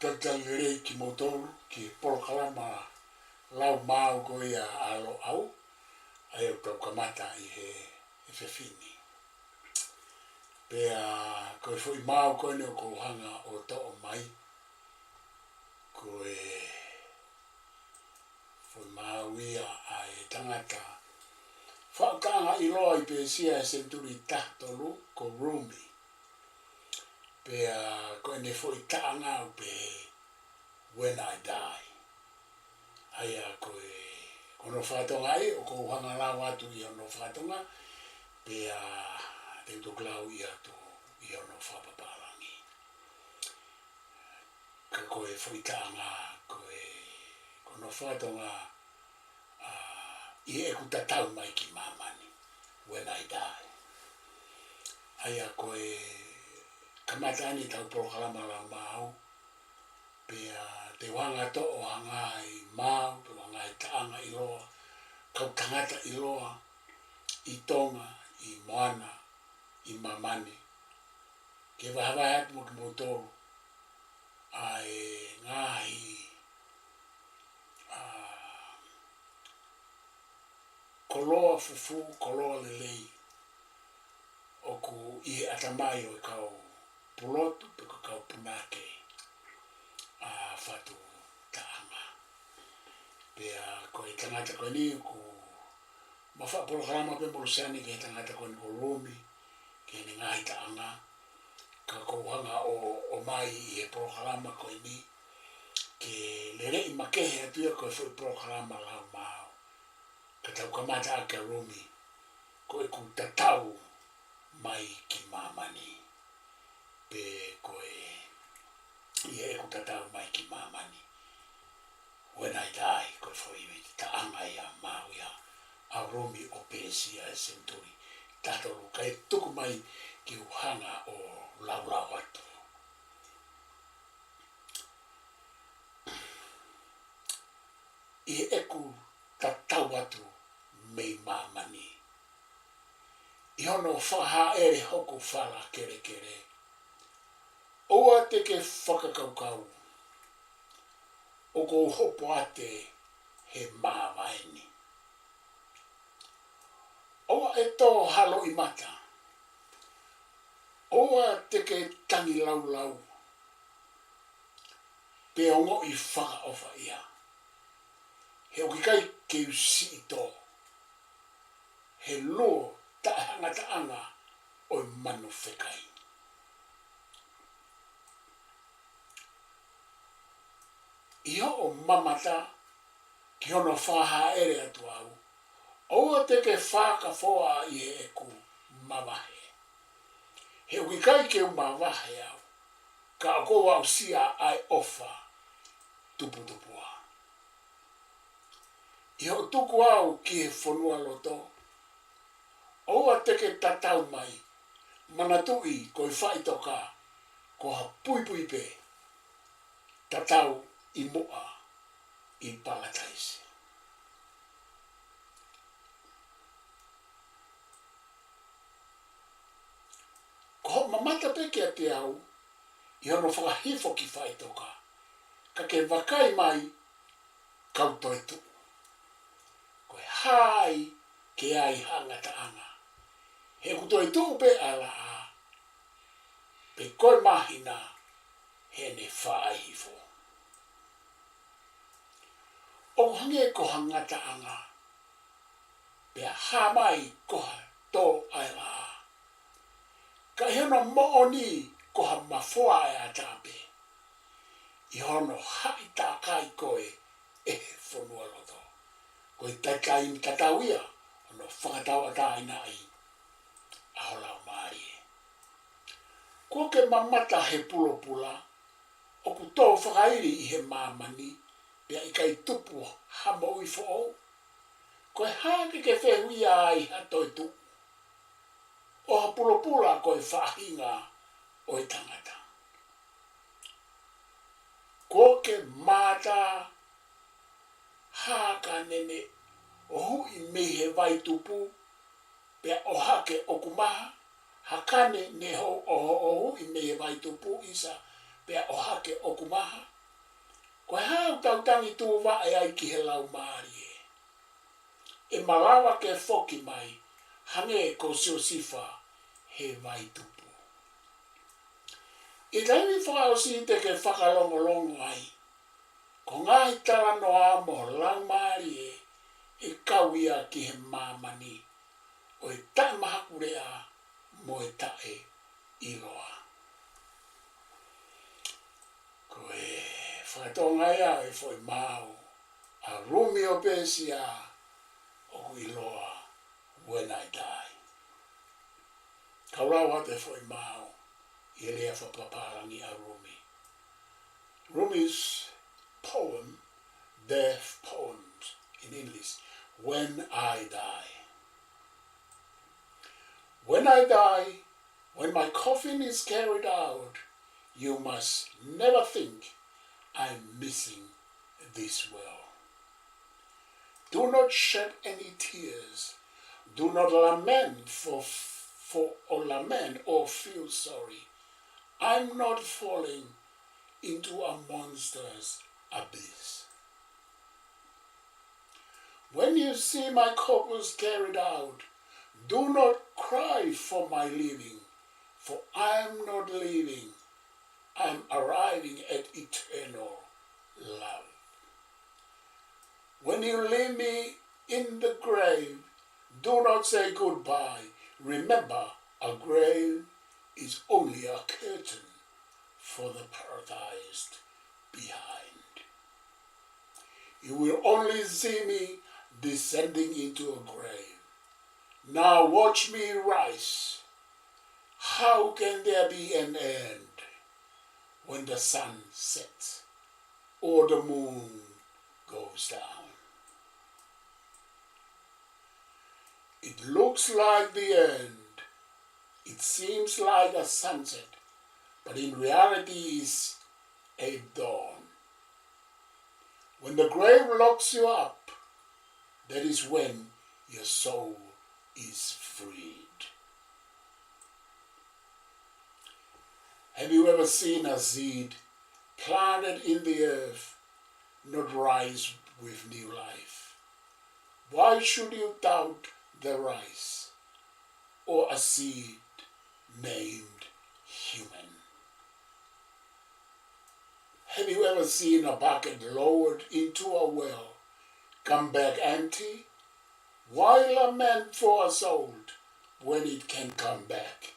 tatalere ki motoru ki POLOAKLAMA LAU MAAU ko ia alo au ai o tau kamata i he whewhini. Pea koe fui mau koe ne o ko hanga o Tatau Mai. Koe fui mau ia ai tangata. Whakanga i loa i Pesia e senituli Tatau ko Rumi. Pea koe ne fui taanga o pe when I die. Aia koe kono whatonga ai o ko hanga lau atu i ono whatonga. Pea te tuklau i atu i ono whapapalangi. Ka koe fui taanga koe kono whatonga i e ku Tatau Mai ki Mamani when I die. Aia koe kamatani tau POLOAKLAMA LAU MAAU. Pea te wanga to o hangai mau, te wanga i taanga i loa, kau tangata i loa, i tonga, i moana, i Mamani. Ke wahawai atu mo ki motoru, ai ngahi koloa fufu, koloa lelei, o ku i atamai o kau pulotu, pe kau punake. Fatu taanga. Pea koe tangata koe ni ku mawha POLOAKLAMA pe molusani ke tangata koe ni ko Rumi ke ni ngahi taanga ka kouhanga o mai i he POLOAKLAMA koe ni ke lere i makehe atua koe fui POLOAKLAMA LAU MAAU ka tau kamata ake Rumi koe ku Tatau Mai ki Mamani pe koe i e ku Tatau Mai ki Mamani. When I die, koe fo iwi taanga ia mau ia a Rumi o Pesia e senituli Tatau kai tuku mai ki uhanga o lau atu. I e ku Tatau atu mei Mamani. I hono whaha ere hoku whala kere kere. Oa te ke whakakaukau. O ko hopo ate he māwaini. Oa e tō halo i mata. Oa te ke tangi lau lau. Pe ongo i whakaofa ia. He okikai ke usi i tō. He luo taanga taanga o i manu whekai. Iho o mamata ki hono whaha ere atu au. Oa te ke whaka whoa i he eku mawahe. He ukikai ke mawahe au. Ka ako au sia ai ofa tuputupua. Iho tuku au ki he whanua loto. Oa te ke Tatau Mai. Manatui koi whaitoka ko ha pui pe. Tatau i moa i Paradise. Ko mamata peke a te au, i hono whakahifo ki whaitoka, ka ke wakai mai kautoetu. Koe hai ke ai hanga taanga. He kutoetu pe ala a, pe koe mahina he ne whaihifo. O hange ko hangata anga. Pea hamai koha tō aila. Ka hono mooni koha mafoa e a tāpe. I hono hai tā kai koe e whanua loto. Koe takai ni tatauia, hono whakataua tāina ai. Aholau mai e. Ko ke mamata he pulopula, o ku tō whakairi i he Mamani, pia i kai tupu hamo i fo. Koe hake ke whehuia ai hatoi tu. O ha pulopula koe whahinga o i tangata. Ko ke mata haka nene o hui me he vai tupu, pia o hake o kumaha, hakane ne ho o hui me he vai tupu isa, pia o hake o kumaha, Ko hau tautangi tū wa e ai ki he lau maari e. E malawa ke foki mai, hange ko sio sifa he vai tupu. I taimi whakao si te ke whakalongolongo ai, ko ngai tala noa mo lau maari e kawia ki he mamani, o e tae mahakurea mo e tae iloa. Ko e whakatonga ia e foi mau, a Rumi o Pesia o iloa when I die. Kaurawa te foi mau, i lea whapaparangi a Rumi. Rumi's poem, death poems in English, When I Die. When I die, when my coffin is carried out, you must never think I'm missing this world. Do not shed any tears. Do not lament or lament or feel sorry. I'm not falling into a monster's abyss. When you see my corpus carried out, do not cry for my leaving, for I'm not leaving. I'm arriving at eternal love. When you leave me in the grave, do not say goodbye. Remember, a grave is only a curtain for the paradise behind. You will only see me descending into a grave. Now watch me rise. How can there be an end when the sun sets or the moon goes down? It looks like the end. It seems like a sunset, but in reality is a dawn. When the grave locks you up, that is when your soul is freed. Have you ever seen a seed planted in the earth not rise with new life? Why should you doubt the rise or a seed named human? Have you ever seen a bucket lowered into a well come back empty? Why lament for a soul when it can come back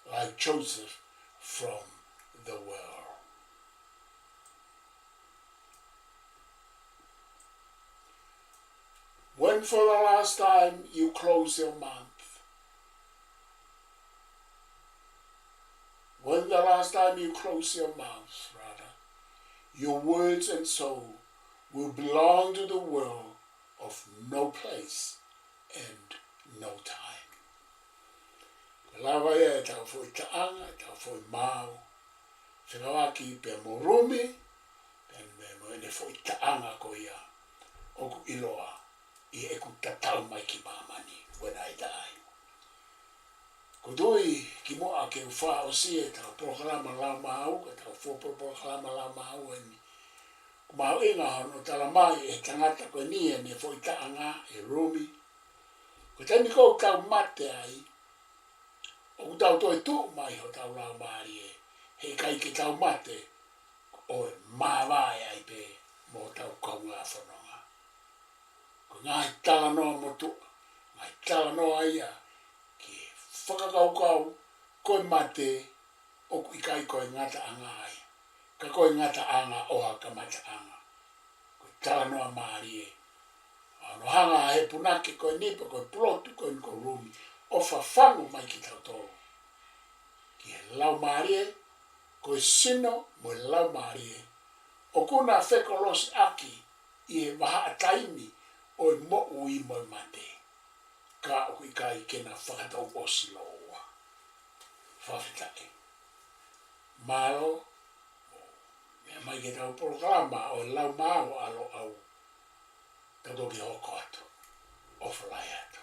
like Joseph from the well? When for the last time you close your mouth? When the last time you close your mouth, rather, your words and soul will belong to the world of no place and no time. Lawa ia tau foi taanga, tau foi mau. Whikawaki pe mo Rumi, pen me mo ene foi taanga ko ia. Oku iloa, I eku tatau mai ki Mamani when I die. Ko tui ki moa ke uwha o sie tau POLOAKLAMA LAU MAAU, ka tau POLOAKLAMA LAU MAAU eni. Kumau inga hono tala mai e tangata koe ni e ne foi taanga e Rumi. Ko tani kou tau mate ai, o tau toi tu mai ho tau lau maari e, he kai ki tau mate, o e mawai ai pe mo tau kaunga whanonga. Ko ngai tala noa motu, ngai tala noa ia, ki whakakaukau, koe mate, o ku ikai koe ngata anga ai. Ka koe ngata anga oha ka mata anga. Koe tala noa maari e. Ano hanga he punake koe nipa, koe plotu, koe niko Rumi. O whawhangu mai ki tau tolo. Ki he lau maari e, koe sino mo he lau maari e. O kuna whekolosi aki, I he waha ataimi, o e mo ui mo e mate. Ka o ikai kena whakatau osi loa. Whawhitai. MALO, mea mai ke tau POLOAKLAMA o lau mau alo au. Tato ki hoko atu. Ofalai atu.